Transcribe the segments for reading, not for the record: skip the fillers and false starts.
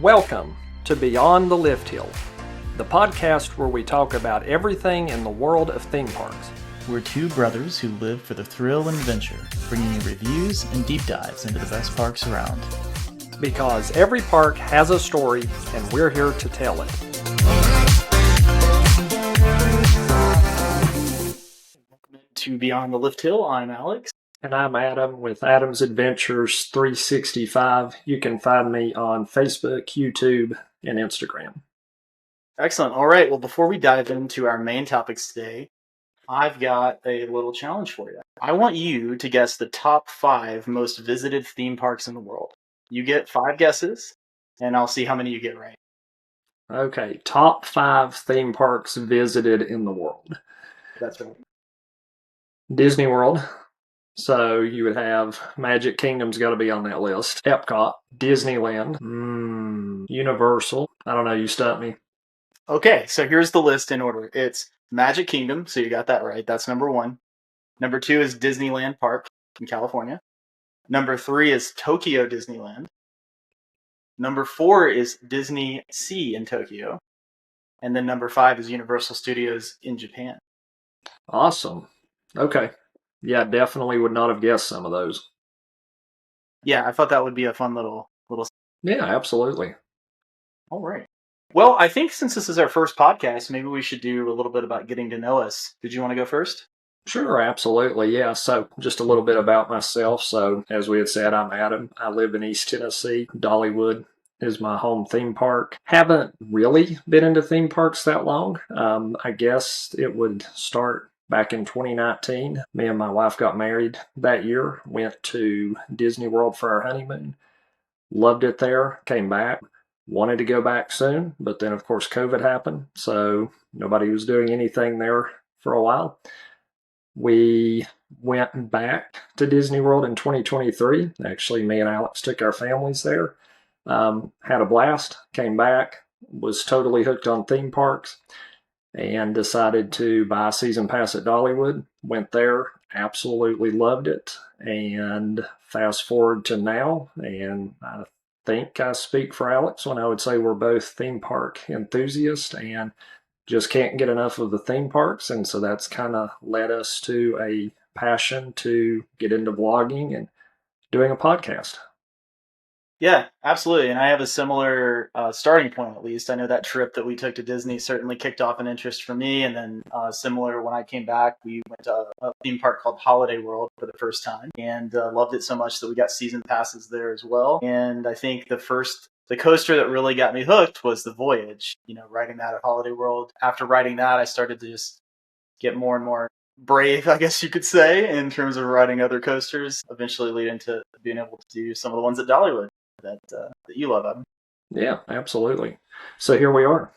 Welcome to Beyond the Lift Hill, the podcast where we talk about everything in the world of theme parks. We're two brothers who live for the thrill and adventure, bringing you reviews and deep dives into the best parks around. Because every park has a story, and we're here to tell it. Welcome to Beyond the Lift Hill. I'm Alex. And I'm Adam with Adam's Adventures 365. You can find me on Facebook, YouTube, and Instagram. Excellent. All right. Well, before we dive into our main topics today, I've got a little challenge for you. I want you to guess the top 5 most visited theme parks in the world. You get 5 guesses, and I'll see how many you get right. Okay, top 5 theme parks visited in the world. That's right. Disney World. So you would have Magic Kingdom's got to be on that list. Epcot, Disneyland, Universal. I don't know, you stumped me. Okay, so here's the list in order. It's Magic Kingdom, so you got that right. That's number 1. Number 2 is Disneyland Park in California. Number 3 is Tokyo Disneyland. Number 4 is Disney Sea in Tokyo. And then number 5 is Universal Studios in Japan. Awesome. Okay. Yeah, definitely would not have guessed some of those. Yeah, I thought that would be a fun little. Yeah, absolutely. All right. Well, I think since this is our first podcast, maybe we should do a little bit about getting to know us. Did you want to go first? Sure, absolutely. Yeah, so just a little bit about myself. So as we had said, I'm Adam. I live in East Tennessee. Dollywood is my home theme park. Haven't really been into theme parks that long. I guess it would start back in 2019. Me and my wife got married that year, went to Disney World for our honeymoon. Loved it there, came back. Wanted to go back soon, but then of course COVID happened, so nobody was doing anything there for a while. We went back to Disney World in 2023. Actually, me and Alex took our families there. Had a blast, came back, was totally hooked on theme parks, and decided to buy a season pass at Dollywood. Went there, absolutely loved it, and fast forward to now, and I think I speak for Alex when I would say we're both theme park enthusiasts and just can't get enough of the theme parks. And so that's kind of led us to a passion to get into vlogging and doing a podcast. Yeah, absolutely. And I have a similar starting point, at least. I know that trip that we took to Disney certainly kicked off an interest for me. And then similar, when I came back, we went to a theme park called Holiday World for the first time and loved it so much that we got season passes there as well. And I think the coaster that really got me hooked was the Voyage, riding that at Holiday World. After riding that, I started to just get more and more brave, I guess you could say, in terms of riding other coasters, eventually leading to being able to do some of the ones at Dollywood that you love, Adam. Yeah, absolutely. So here we are.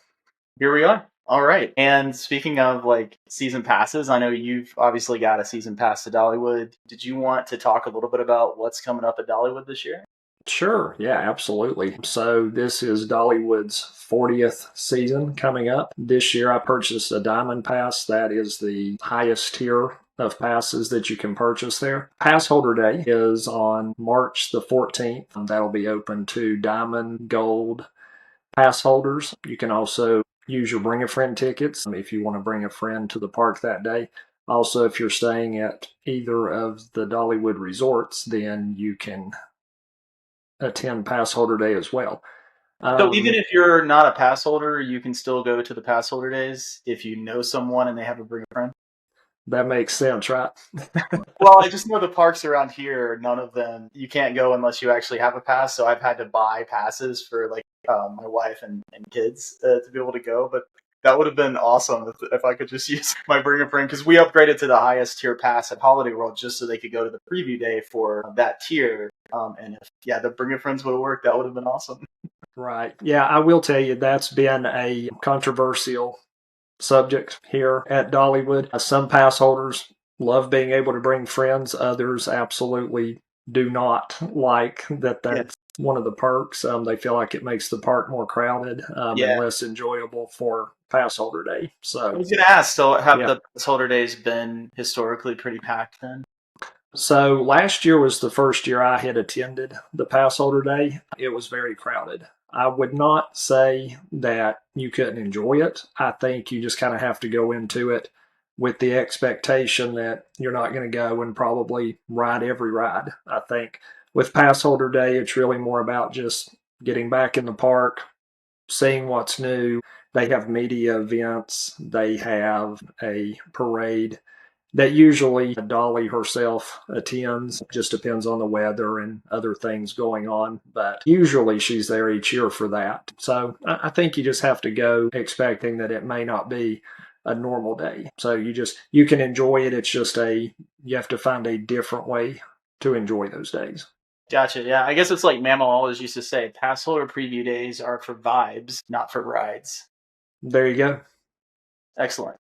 Here we are. All right. And speaking of season passes, I know you've obviously got a season pass to Dollywood. Did you want to talk a little bit about what's coming up at Dollywood this year? Sure. Yeah, absolutely. So this is Dollywood's 40th season coming up. This year I purchased a Diamond Pass. That is the highest tier of passes that you can purchase there. Pass holder day is on March the 14th. That'll be open to Diamond, Gold pass holders. You can also use your Bring a Friend tickets if you want to bring a friend to the park that day. Also, if you're staying at either of the Dollywood resorts, then you can attend pass holder day as well. So even if you're not a pass holder, you can still go to the pass holder days if you know someone and they have a Bring a Friend? That makes sense, right? Well, I just know the parks around here, none of them, you can't go unless you actually have a pass. So I've had to buy passes for my wife and kids to be able to go. But that would have been awesome if I could just use my Bring a Friend, because we upgraded to the highest tier pass at Holiday World just so they could go to the preview day for that tier. And if the Bring a Friends would have worked, that would have been awesome. Right. Yeah, I will tell you that's been a controversial subject here at Dollywood. Some pass holders love being able to bring friends. Others absolutely do not like that. That's one of the perks. They feel like it makes the park more crowded and less enjoyable for pass holder day. So I was going to ask, so have the pass holder days been historically pretty packed then? So last year was the first year I had attended the pass holder day. It was very crowded. I would not say that you couldn't enjoy it. I think you just kind of have to go into it with the expectation that you're not going to go and probably ride every ride. I think with Pass Holder Day, it's really more about just getting back in the park, seeing what's new. They have media events, they have a parade that usually Dolly herself attends. Just depends on the weather and other things going on, but usually she's there each year for that. So I think you just have to go expecting that it may not be a normal day. So you can enjoy it. It's just you have to find a different way to enjoy those days. Gotcha. Yeah, I guess it's like Mama always used to say, pass holder preview days are for vibes, not for rides. There you go. Excellent.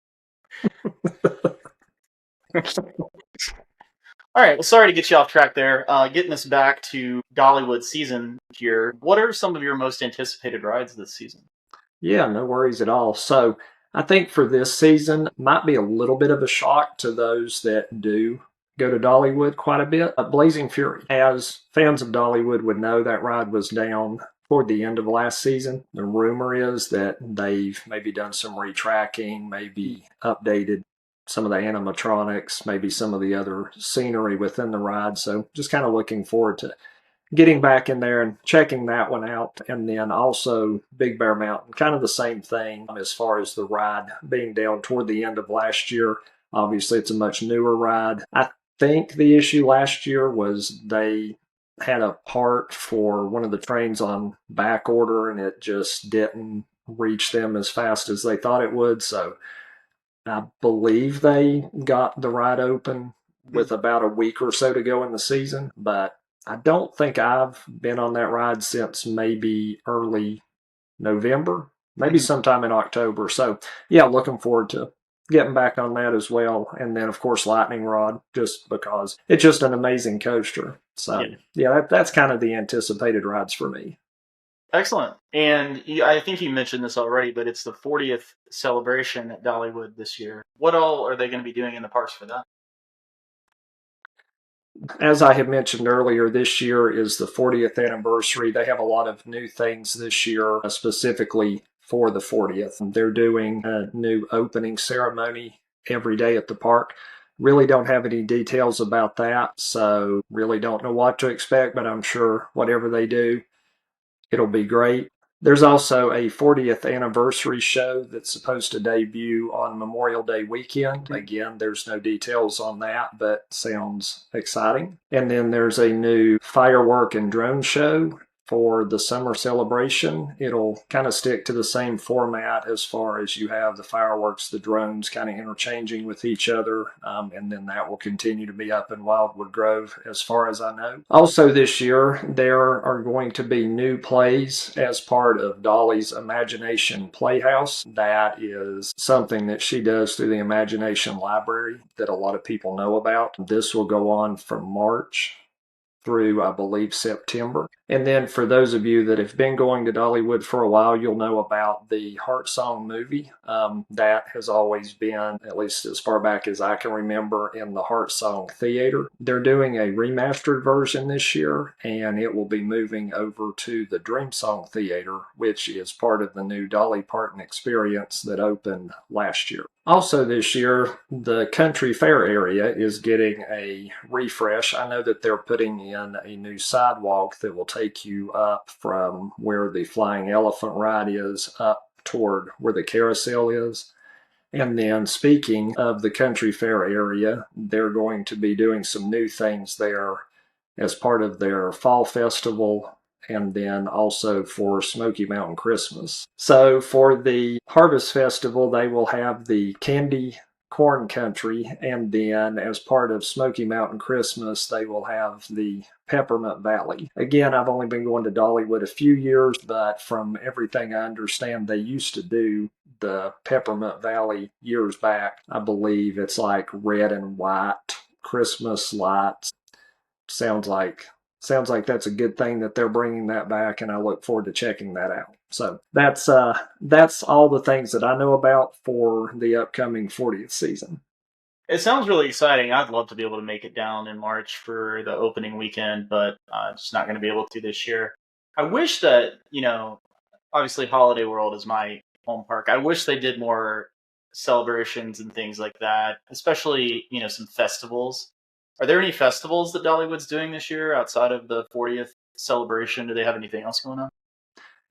All right. Well, sorry to get you off track there. Getting us back to Dollywood season here. What are some of your most anticipated rides this season? Yeah, no worries at all. So I think for this season might be a little bit of a shock to those that do go to Dollywood quite a bit. Blazing Fury, as fans of Dollywood would know, that ride was down toward the end of last season. The rumor is that they've maybe done some retracking, maybe updated some of the animatronics, maybe some of the other scenery within the ride. So just kind of looking forward to getting back in there and checking that one out. And then also Big Bear Mountain, kind of the same thing as far as the ride being down toward the end of last year. Obviously, it's a much newer ride. I think the issue last year was they had a part for one of the trains on back order and it just didn't reach them as fast as they thought it would. So I believe they got the ride open with about a week or so to go in the season, but I don't think I've been on that ride since maybe early November, maybe Mhm. sometime in October. So, yeah, looking forward to getting back on that as well. And then, of course, Lightning Rod, just because it's just an amazing coaster. Yeah. So, yeah, that's kind of the anticipated rides for me. Excellent. And I think you mentioned this already, but it's the 40th celebration at Dollywood this year. What all are they going to be doing in the parks for that? As I had mentioned earlier, this year is the 40th anniversary. They have a lot of new things this year, specifically for the 40th. They're doing a new opening ceremony every day at the park. Really don't have any details about that, so really don't know what to expect, but I'm sure whatever they do, it'll be great. There's also a 40th anniversary show that's supposed to debut on Memorial Day weekend. Again, there's no details on that, but sounds exciting. And then there's a new firework and drone show for the summer celebration. It'll kind of stick to the same format as far as you have the fireworks, the drones kind of interchanging with each other. And then that will continue to be up in Wildwood Grove as far as I know. Also, this year, there are going to be new plays as part of Dolly's Imagination Playhouse. That is something that she does through the Imagination Library that a lot of people know about. This will go on from March through, I believe, September. And then for those of you that have been going to Dollywood for a while, you'll know about the Heart Song movie. That has always been, at least as far back as I can remember, in the Heart Song Theater. They're doing a remastered version this year, and it will be moving over to the Dream Song Theater, which is part of the new Dolly Parton experience that opened last year. Also, this year, the Country Fair area is getting a refresh. I know that they're putting in a new sidewalk that will take you up from where the Flying Elephant ride is up toward where the carousel is. And then, speaking of the Country Fair area, they're going to be doing some new things there as part of their fall festival and then also for Smoky Mountain Christmas. So for the Harvest Festival, they will have the candy corn country, and then as part of Smoky Mountain Christmas, they will have the Peppermint Valley. Again, I've only been going to Dollywood a few years, but from everything I understand, they used to do the Peppermint Valley years back. I believe it's like red and white Christmas lights. Sounds like that's a good thing that they're bringing that back, and I look forward to checking that out. So that's all the things that I know about for the upcoming 40th season. It sounds really exciting. I'd love to be able to make it down in March for the opening weekend, but just not going to be able to this year. I wish that, obviously Holiday World is my home park. I wish they did more celebrations and things like that, especially, some festivals. Are there any festivals that Dollywood's doing this year outside of the 40th celebration? Do they have anything else going on?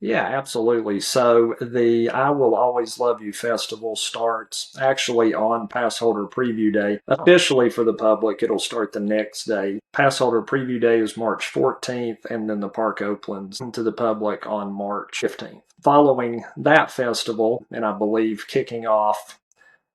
Yeah, absolutely. So the I Will Always Love You festival starts actually on Passholder Preview Day. Officially for the public, it'll start the next day. Passholder Preview Day is March 14th, and then the park opens to the public on March 15th. Following that festival, and I believe kicking off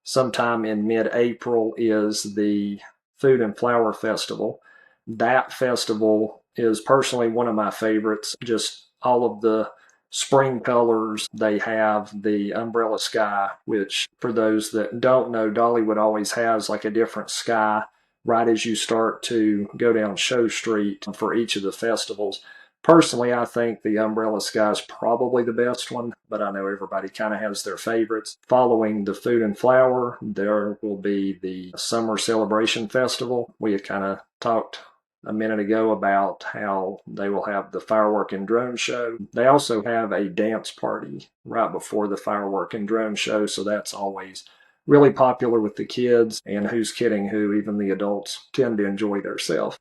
sometime in mid-April, is the Food and Flower Festival. That festival is personally one of my favorites. Just all of the spring colors. They have the umbrella sky, which for those that don't know, Dollywood always has like a different sky right as you start to go down Show Street for each of the festivals. Personally, I think the umbrella sky is probably the best one, but I know everybody kind of has their favorites. Following the Food and Flower, there will be the Summer Celebration Festival. We had kind of talked a minute ago about how they will have the firework and drone show. They also have a dance party right before the firework and drone show, so that's always really popular with the kids, and who's kidding who, even the adults tend to enjoy themselves.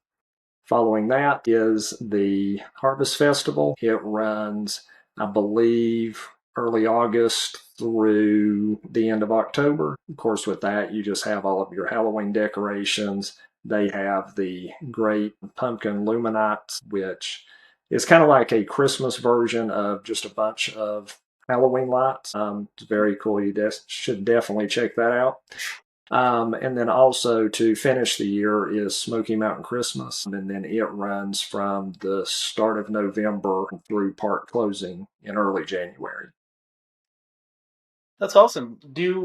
Following that is the Harvest Festival. It runs, I believe, early August through the end of October. Of course, with that, you just have all of your Halloween decorations. They have the great pumpkin luminite, which is kind of like a Christmas version of just a bunch of Halloween lights. It's very cool. You should definitely check that out. And then also to finish the year is Smoky Mountain Christmas. And then it runs from the start of November through park closing in early January. That's awesome.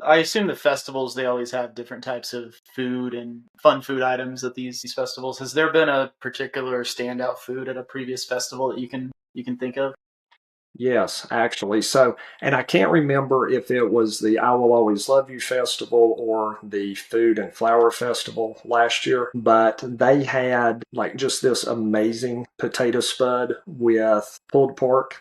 I assume the festivals they always have different types of food and fun food items at these festivals. Has there been a particular standout food at a previous festival that you can think of? Yes, actually. So, and I can't remember if it was the I Will Always Love You Festival or the Food and Flower Festival last year, but they had like just this amazing potato spud with pulled pork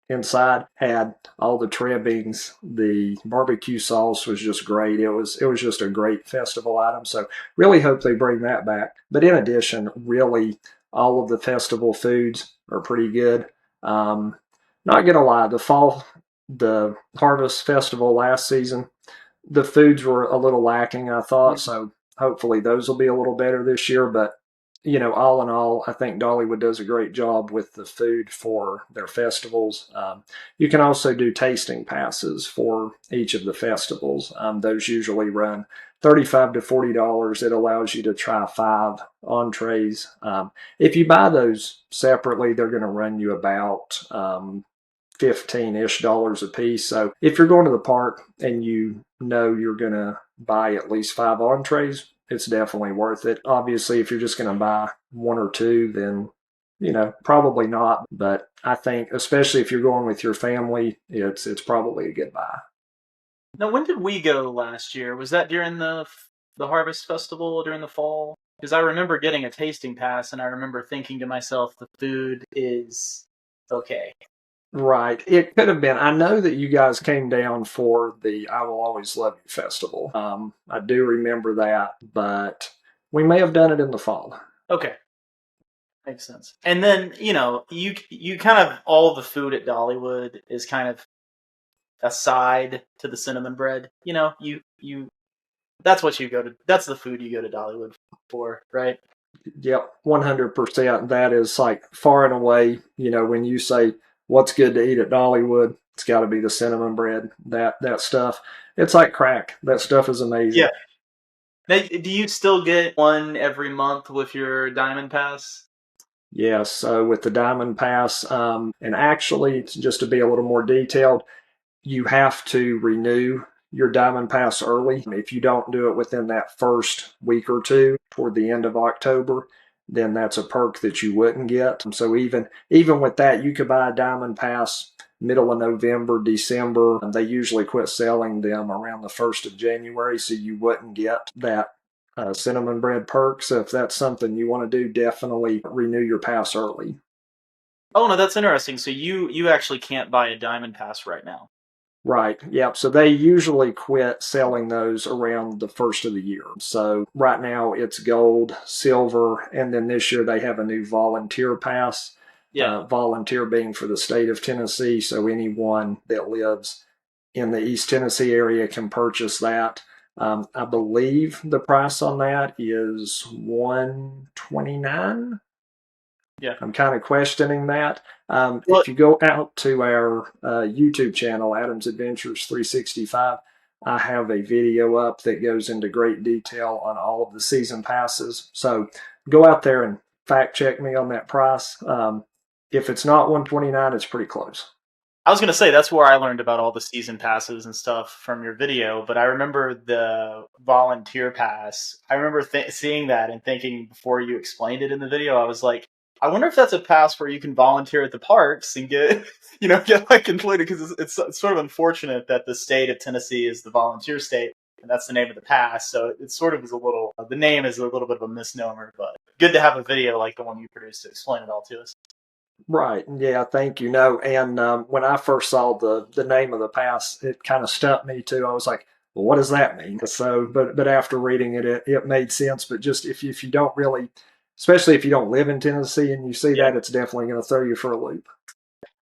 inside, had all the trimmings. The barbecue sauce was just great. It was just a great festival item. So really hope they bring that back. But in addition, really all of the festival foods are pretty good. Um, Not gonna lie, the Harvest Festival last season, the foods were a little lacking, I thought. So hopefully those will be a little better this year. But all in all, I think Dollywood does a great job with the food for their festivals. You can also do tasting passes for each of the festivals. Those usually run $35 to $40. It allows you to try 5 entrees. If you buy those separately, they're going to run you about 15-ish dollars a piece. So if you're going to the park and you know you're going to buy at least 5 entrees, it's definitely worth it. Obviously, if you're just going to buy one or two, then probably not. But I think, especially if you're going with your family, it's probably a good buy. Now, when did we go last year? Was that during the Harvest Festival during the fall? Because I remember getting a tasting pass, and I remember thinking to myself, the food is okay. Right. It could have been. I know that you guys came down for the I Will Always Love You festival. I do remember that, but we may have done it in the fall. Okay, makes sense. And then you kind of all the food at Dollywood is kind of aside to the cinnamon bread. You that's what you go to. That's the food you go to Dollywood for, right? Yep, 100%. That is like far and away, when you say what's good to eat at Dollywood, it's got to be the cinnamon bread. That stuff. It's like crack. That stuff is Yeah. amazing. Now, do you still get one every month with your Diamond Pass? Yes, so with the Diamond Pass, and actually, just to be a little more detailed, you have to renew your Diamond Pass early. If you don't do it within that first week or two toward the end of October, then that's a perk that you wouldn't get. So even with that, you could buy a Diamond Pass middle of November, December. They usually quit selling them around the 1st of January, so you wouldn't get that cinnamon bread perk. So if that's something you want to do, definitely renew your pass early. Oh no, that's interesting. So you actually can't buy a diamond pass right now. Right. Yep. So they usually quit selling those around the first of the year. So right now it's gold, silver, and then this year they have a new volunteer pass. Yeah. Volunteer being for the state of Tennessee. So anyone that lives in the East Tennessee area can purchase that. I believe the price on that is 129. Yeah. I'm kind of questioning that. Well, If you go out to our YouTube channel, Adam's Adventures 365, I have a video up that goes into great detail on all of the season passes. So go out there and fact check me on that price. If it's not 129, it's pretty close. I was gonna say that's where I learned about all the season passes and stuff from your video, but I remember the volunteer pass. I remember seeing that and thinking before you explained it in the video, I was like, I wonder if that's a pass where you can volunteer at the parks and get, get like included because it's sort of unfortunate that the state of Tennessee is the volunteer state, and that's the name of the pass. So it sort of is a little, the name is a little bit of a misnomer, but good to have a video like the one you produced to explain it all to us. Right. Yeah. Thank you. No. And when I first saw the name of the pass, it kind of stumped me too. I was like, "Well, what does that mean?" So, but after reading it, it made sense. But just if you don't really, especially if you don't live in Tennessee and you see Yeah. that, it's definitely going to throw you for a loop.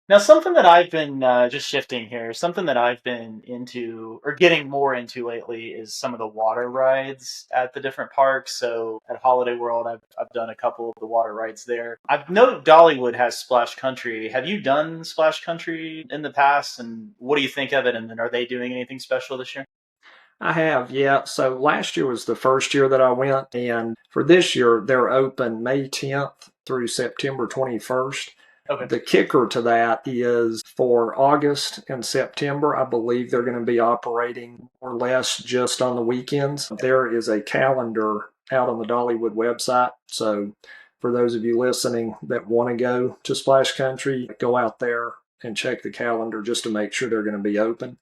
Now, something that I've been just shifting here, something that I've been into or getting more into lately is some of the water rides at the different parks. So at Holiday World, I've done a couple of the water rides there. I know Dollywood has Splash Country. Have you done Splash Country in the past? And what do you think of it? And then are they doing anything special this year? I have, yeah. So last year was the first year that I went, and for this year, they're open May 10th through September 21st. Okay. The kicker to that is for August and September, I believe they're going to be operating more or less just on the weekends. There is a calendar out on the Dollywood website. So for those of you listening that want to go to Splash Country, go out there and check the calendar just to make sure they're going to be open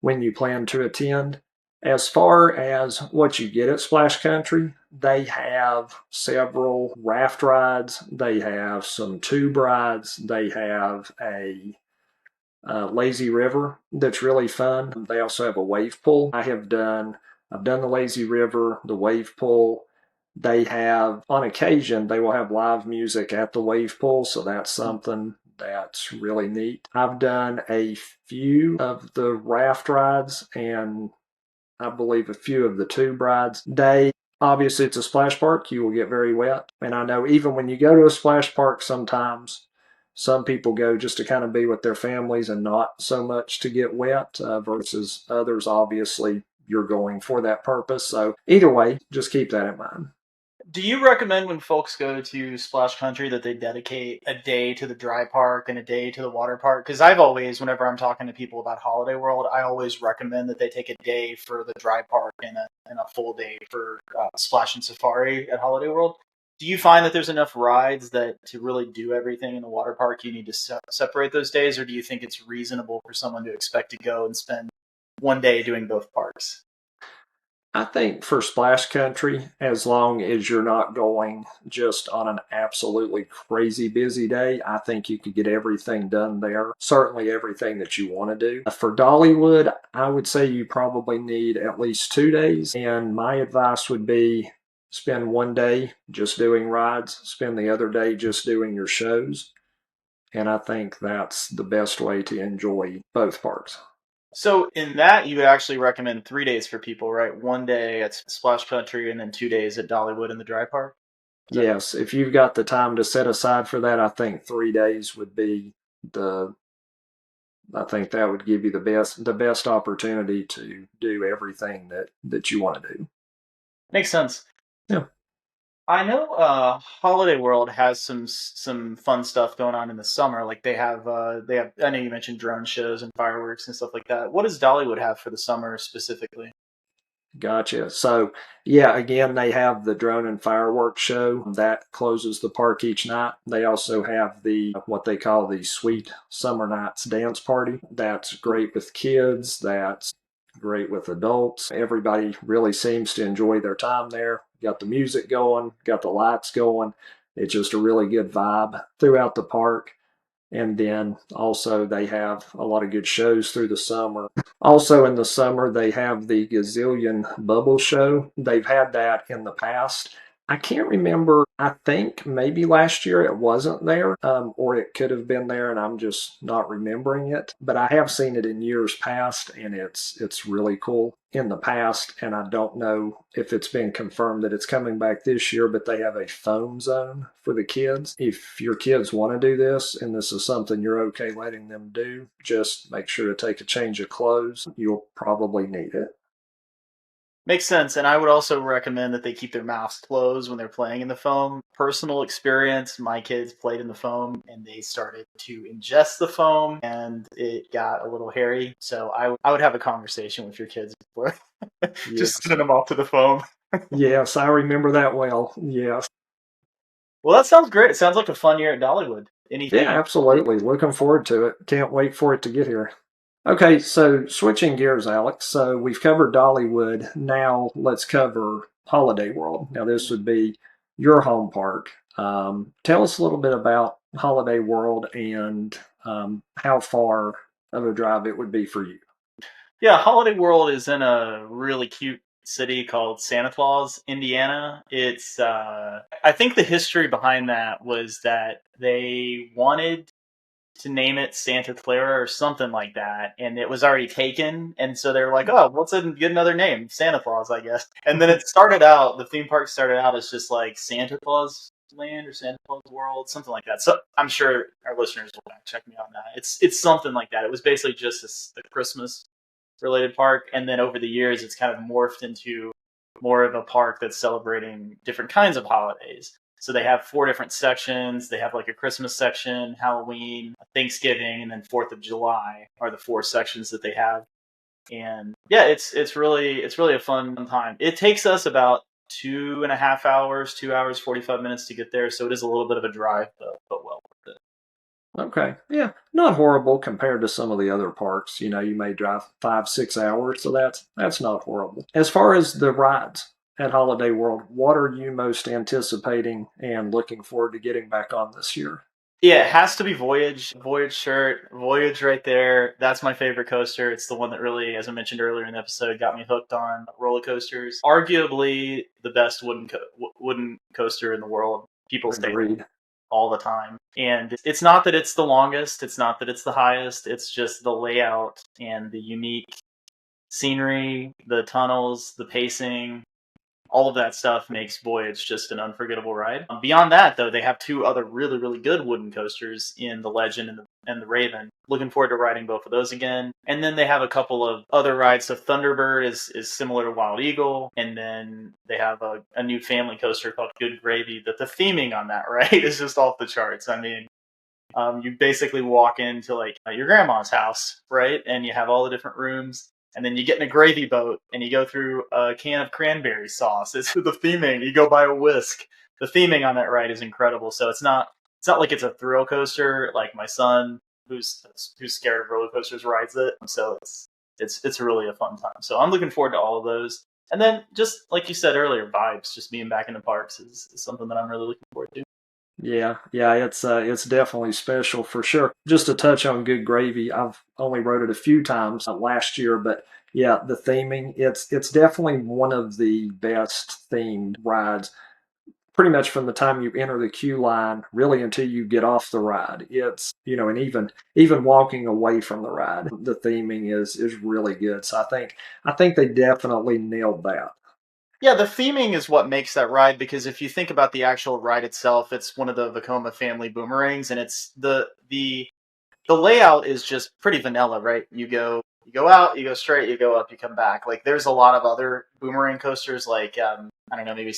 when you plan to attend. As far as what you get at Splash Country, they have several raft rides, they have some tube rides, they have a lazy river that's really fun. They also have a wave pool. I've done the lazy river, the wave pool. They have on occasion they will have live music at the wave pool, so that's something that's really neat. I've done a few of the raft rides and I believe a few of the tube rides. Obviously it's a splash park, you will get very wet. And I know even when you go to a splash park, sometimes some people go just to kind of be with their families and not so much to get wet, versus others, obviously, you're going for that purpose. So either way, just keep that in mind. Do you recommend when folks go to Splash Country that they dedicate a day to the dry park and a day to the water park? Because I've always, whenever I'm talking to people about Holiday World, I always recommend that they take a day for the dry park and a full day for Splash and Safari at Holiday World. Do you find that there's enough rides that to really do everything in the water park, you need to separate those days, or do you think it's reasonable for someone to expect to go and spend one day doing both parks? I think for Splash Country, as long as you're not going just on an absolutely crazy busy day, I think you could get everything done there. Certainly everything that you want to do. For Dollywood, I would say you probably need at least 2 days. And my advice would be spend one day just doing rides, spend the other day just doing your shows. And I think that's the best way to enjoy both parks. So in that, you would actually recommend 3 days for people, right? One day at Splash Country, and then 2 days at Dollywood in the dry park. Is that Yes, if you've got the time to set aside for that, I think 3 days would be the I think that would give you the best opportunity to do everything that you want to do. makes sense? Yeah. I know Holiday World has some fun stuff going on in the summer. Like they have. I know you mentioned drone shows and fireworks and stuff like that. What does Dollywood have for the summer specifically? Gotcha. So, yeah, again, they have the drone and fireworks show that closes the park each night. They also have the what they call the Sweet Summer Nights dance party. That's great with kids. That's great with adults. Everybody really seems to enjoy their time there. Got the music going, got the lights going. It's just a really good vibe throughout the park. And then also they have a lot of good shows through the summer. Also in the summer they have the Gazillion Bubble Show. They've had that in the past. I can't remember. I think maybe last year it wasn't there, or it could have been there, and I'm just not remembering it. But I have seen it in years past, and it's really cool in the past. And I don't know if it's been confirmed that it's coming back this year. But they have a foam zone for the kids. If your kids want to do this, and this is something you're okay letting them do, just make sure to take a change of clothes. You'll probably need it. Makes sense, and I would also recommend that they keep their mouths closed when they're playing in the foam. Personal experience, my kids played in the foam and they started to ingest the foam and it got a little hairy. So I would have a conversation with your kids before just Yes. sending them off to the foam. Yes, I remember that well. Yes. Well, that sounds great. It sounds like a fun year at Dollywood. Yeah, Anything? absolutely. Looking forward to it. Can't wait for it to get here. Okay, so switching gears, Alex. So we've covered Dollywood. Now let's cover Holiday World. Now, this would be your home park. Tell us a little bit about Holiday World and how far of a drive it would be for you. Yeah, Holiday World is in a really cute city called Santa Claus, Indiana. It's I think the history behind that was that they wanted to name it Santa Clara or something like that, and it was already taken. And so they were like, "Oh, let's get another name, Santa Claus, I guess." And then it started out. The theme park started out as just like Santa Claus Land or Santa Claus World, something like that. So I'm sure our listeners will check me on that. It's something like that. It was basically just a Christmas related park, and then over the years, it's kind of morphed into more of a park that's celebrating different kinds of holidays. So they have four different sections. They have like a Christmas section, Halloween, Thanksgiving, and then Fourth of July are the four sections that they have. And yeah, it's really a fun time. It takes us about 2.5 hours, 2 hours 45 minutes to get there. So it is a little bit of a drive, but well worth it. Okay, yeah, not horrible compared to some of the other parks. You may drive 5, 6 hours, so that's not horrible. As far as the rides at Holiday World, what are you most anticipating and looking forward to getting back on this year? Yeah, it has to be Voyage. Voyage shirt. Voyage right there. That's my favorite coaster. It's the one that really, as I mentioned earlier in the episode, got me hooked on roller coasters. Arguably the best wooden coaster in the world. People say that Agreed. all the time. And it's not that it's the longest, it's not that it's the highest, it's just the layout and the unique scenery, the tunnels, the pacing, all of that stuff makes Voyage just an unforgettable ride. Beyond that, though, they have two other really, really good wooden coasters in the Legend and the Raven. Looking forward to riding both of those again. And then they have a couple of other rides. So Thunderbird is similar to Wild Eagle, and then they have a new family coaster called Good Gravy. That the theming on that ride is just off the charts. I mean, you basically walk into like your grandma's house, right? And you have all the different rooms. And then you get in a gravy boat and you go through a can of cranberry sauce. It's the theming. You go buy a whisk. The theming on that ride is incredible. So it's not like it's a thrill coaster. Like my son, who's scared of roller coasters, rides it. So it's really a fun time. So I'm looking forward to all of those. And then just like you said earlier, vibes. Just being back in the parks is something that I'm really looking forward to. Yeah, yeah, it's definitely special for sure. Just to touch on Good Gravy, I've only rode it a few times last year, but yeah, the theming, it's definitely one of the best themed rides. Pretty much from the time you enter the queue line, really until you get off the ride. And even walking away from the ride, the theming is really good. So I think they definitely nailed that. Yeah, the theming is what makes that ride because if you think about the actual ride itself, it's one of the Vekoma family boomerangs, and it's the layout is just pretty vanilla, right? You go out, you go straight, you go up, you come back. Like there's a lot of other boomerang coasters, like I don't know, maybe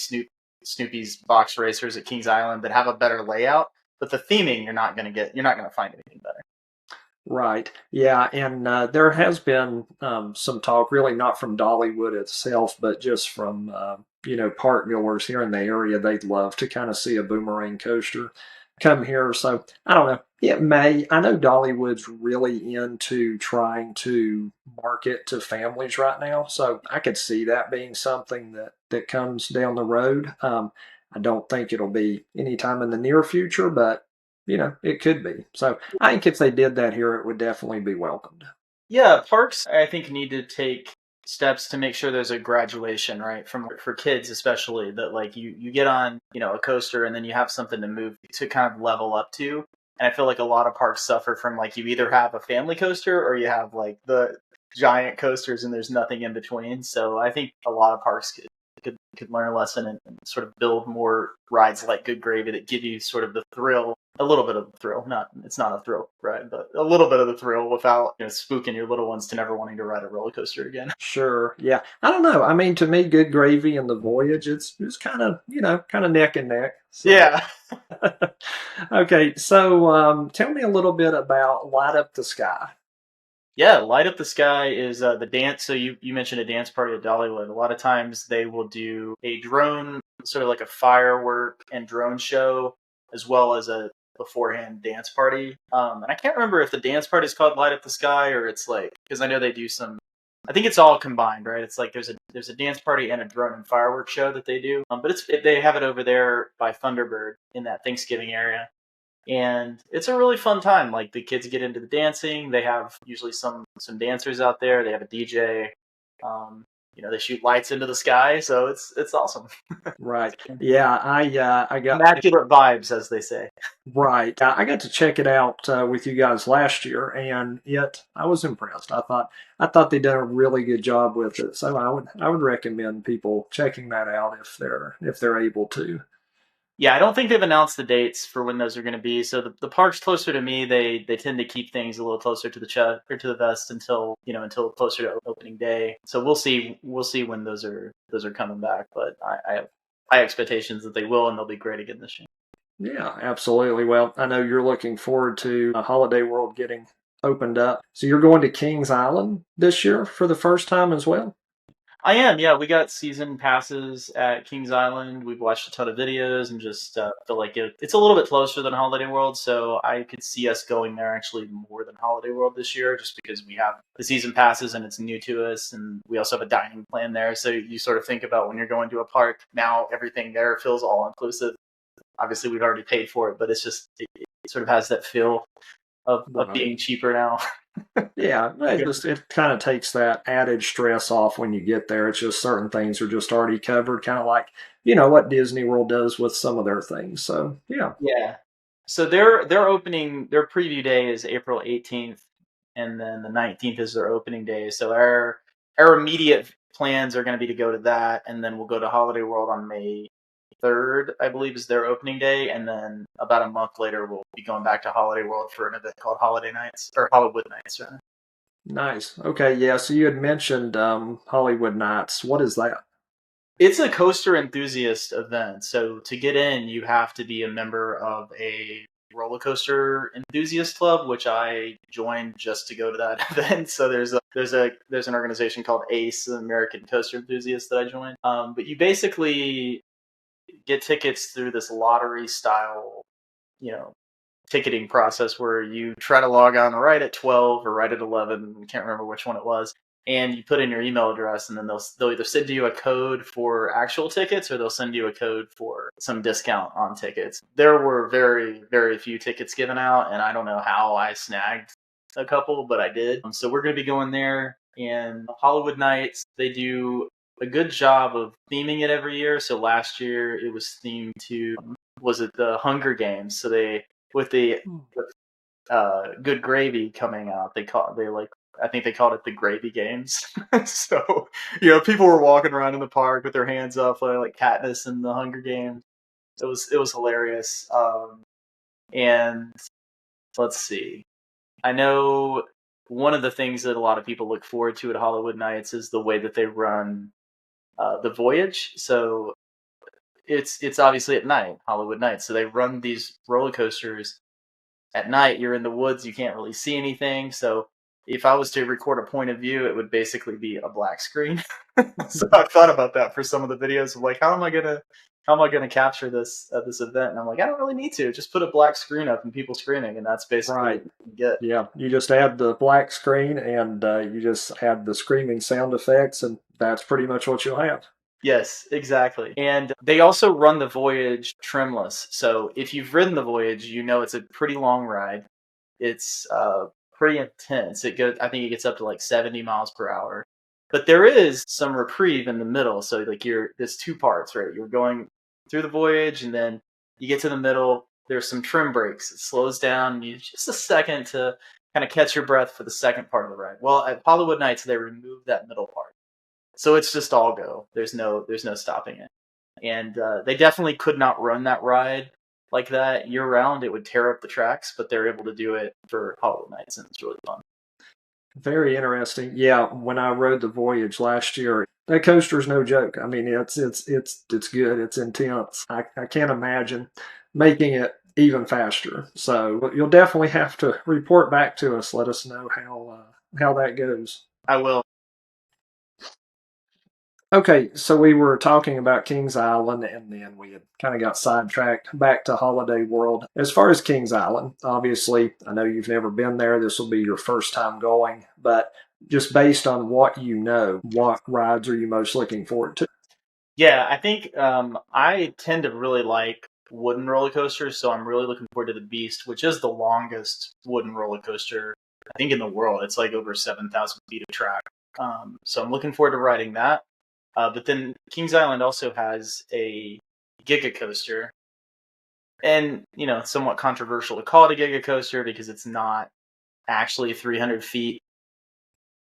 Snoopy's Box Racers at Kings Island that have a better layout, but the theming you're not gonna find anything better. Right. Yeah. And there has been some talk, really not from Dollywood itself, but just from, park goers here in the area. They'd love to kind of see a boomerang coaster come here. So I don't know. It may. I know Dollywood's really into trying to market to families right now. So I could see that being something that comes down the road. I don't think it'll be anytime in the near future, but it could be. So I think if they did that here, it would definitely be welcomed. Yeah, parks I think need to take steps to make sure there's a graduation, right? From for kids especially, that like you get on, a coaster and then you have something to move to kind of level up to. And I feel like a lot of parks suffer from like you either have a family coaster or you have like the giant coasters and there's nothing in between. So I think a lot of parks could learn a lesson and sort of build more rides like Good Gravy that give you sort of the thrill, a little bit of the thrill. Not it's not a thrill ride, but a little bit of the thrill without spooking your little ones to never wanting to ride a roller coaster again. Sure. Yeah. I don't know. I mean, to me, Good Gravy and The Voyage, it's kind of, kind of neck and neck. So, Yeah, okay. So, tell me a little bit about Light Up the Sky. yeah. Light Up the Sky is the dance. So you mentioned a dance party at Dollywood. A lot of times they will do a drone, sort of like a firework and drone show, as well as a beforehand dance party. And I can't remember if the dance party is called Light Up the Sky or it's like because I know they do some. I think it's all combined, right? It's like there's a dance party and a drone and fireworks show that they do. But they have it over there by Thunderbird in that Thanksgiving area, and it's a really fun time. Like the kids get into the dancing. They have usually some dancers out there. They have a DJ. Um, they shoot lights into the sky, so it's awesome. Right. Yeah. I got Immaculate vibes, as they say. right. I got to check it out with you guys last year, and yet I was impressed. I thought they did a really good job with it. So I would recommend people checking that out if they're able to. Yeah, I don't think they've announced the dates for when those are going to be. So the parks closer to me, they tend to keep things a little closer to the chest or to the vest until closer to opening day. So we'll see when those are coming back. But I have high expectations that they will and they'll be great again this year. Yeah, absolutely. Well, I know you're looking forward to Holiday World getting opened up. So you're going to Kings Island this year for the first time as well? I am, yeah. We got season passes at Kings Island. We've watched a ton of videos and just feel like it's a little bit closer than Holiday World, so I could see us going there actually more than Holiday World this year, just because we have the season passes and it's new to us, and we also have a dining plan there. So you sort of think about when you're going to a park, now everything there feels all inclusive. Obviously, we've already paid for it, but it sort of has that feel of Right. being cheaper now. Yeah, it kind of takes that added stress off when you get there. It's just certain things are just already covered, kind of like what Disney World does with some of their things. So yeah, Yeah. So their preview day is April 18th, and then the 19th is their opening day. So our immediate plans are going to be to go to that, and then we'll go to Holiday World on May 3rd, I believe, is their opening day, and then about a month later we'll be going back to Holiday World for an event called Holiday Nights or Hollywood Nights. Rather. nice. Okay, yeah. So you had mentioned Hollywood Nights. What is that? It's a coaster enthusiast event. So to get in, you have to be a member of a roller coaster enthusiast club, which I joined just to go to that event. So there's an organization called ACE, the American Coaster Enthusiasts, that I joined. But you basically get tickets through this lottery style, you know, ticketing process where you try to log on right at 12 or right at 11. I can't remember which one it was. And you put in your email address, and then they'll either send you a code for actual tickets or they'll send you a code for some discount on tickets. There were very, very few tickets given out, and I don't know how I snagged a couple, but I did. So we're going to be going there. And Hollywood Nights, they do a good job of theming it every year. So last year it was themed to, was it the Hunger Games? So they, with the Good Gravy coming out, I think they called it the Gravy Games. So people were walking around in the park with their hands up like Katniss in the Hunger Games. It was hilarious. And let's see. I know one of the things that a lot of people look forward to at Hollywood Nights is the way that they run the Voyage. So it's obviously at night, Hollywood Nights. So they run these roller coasters at night. You're in the woods, you can't really see anything. So if I was to record a point of view, it would basically be a black screen. So I thought about that for some of the videos of like, how am I gonna capture this at this event? And I'm like, I don't really need to. Just put a black screen up and people screaming, and that's basically what Right. you get. Yeah, you just add the black screen and you just add the screaming sound effects, and that's pretty much what you'll have. Yes, exactly. And they also run the voyage trimless. So if you've ridden the voyage, you know it's a pretty long ride. It's pretty intense. It goes, I think it gets up to like 70 miles per hour. But there is some reprieve in the middle. So like there's two parts, right? You're going through the voyage, and then you get to the middle. There's some trim breaks. It slows down. And you just a second to kind of catch your breath for the second part of the ride. Well, at Hollywood Nights, they remove that middle part. So it's just all go. There's no stopping it. And they definitely could not run that ride like that year round. It would tear up the tracks, but they're able to do it for Hollywood Nights, and it's really fun. Very interesting. Yeah, when I rode the Voyage last year, that coaster is no joke. I mean, it's good. It's intense. I can't imagine making it even faster. So you'll definitely have to report back to us. Let us know how that goes. I will. Okay, so we were talking about Kings Island, and then we had kind of got sidetracked back to Holiday World. As far as Kings Island, obviously, I know you've never been there. This will be your first time going, but just based on what you know, what rides are you most looking forward to? Yeah, I think I tend to really like wooden roller coasters, so I'm really looking forward to the Beast, which is the longest wooden roller coaster I think in the world. It's like over 7,000 feet of track. So I'm looking forward to riding that. But then Kings Island also has a Giga coaster, and it's somewhat controversial to call it a Giga coaster because it's not actually 300 feet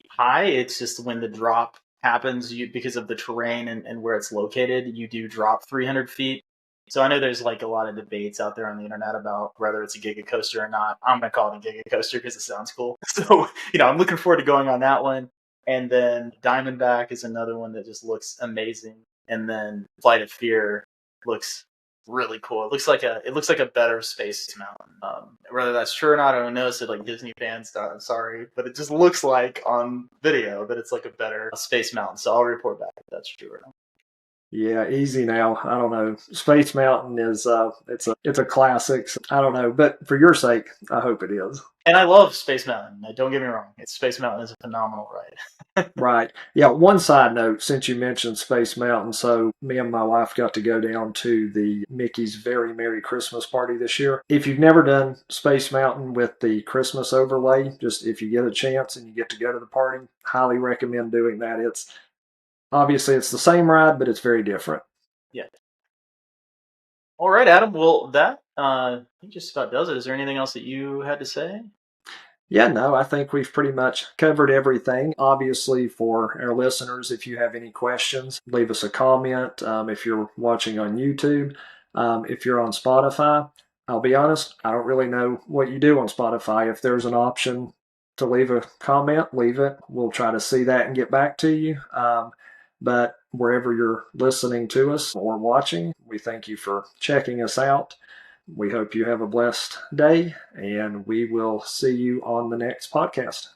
high. It's just when the drop happens, because of the terrain and where it's located, you do drop 300 feet. So I know there's like a lot of debates out there on the internet about whether it's a Giga coaster or not. I'm gonna call it a Giga coaster because it sounds cool. So I'm looking forward to going on that one. And then Diamondback is another one that just looks amazing. And then Flight of Fear looks really cool. It looks like a better Space Mountain. Whether that's true or not, I don't know. So like Disney fans, I'm sorry, but it just looks like on video that it's like a better Space Mountain. So I'll report back if that's true or not. Yeah, easy now. I don't know. Space Mountain is it's a classic. So I don't know, but for your sake, I hope it is. And I love Space Mountain. Don't get me wrong. Space Mountain is a phenomenal ride. Right. Yeah. One side note, since you mentioned Space Mountain, so me and my wife got to go down to the Mickey's Very Merry Christmas party this year. If you've never done Space Mountain with the Christmas overlay, just if you get a chance and you get to go to the party, highly recommend doing that. It's obviously it's the same ride, but it's very different. Yeah. All right, Adam. Well, that I think just about does it. Is there anything else that you had to say? Yeah, no, I think we've pretty much covered everything. Obviously, for our listeners, if you have any questions, leave us a comment. If you're watching on YouTube, if you're on Spotify, I'll be honest, I don't really know what you do on Spotify. If there's an option to leave a comment, leave it. We'll try to see that and get back to you. But wherever you're listening to us or watching, we thank you for checking us out. We hope you have a blessed day, and we will see you on the next podcast.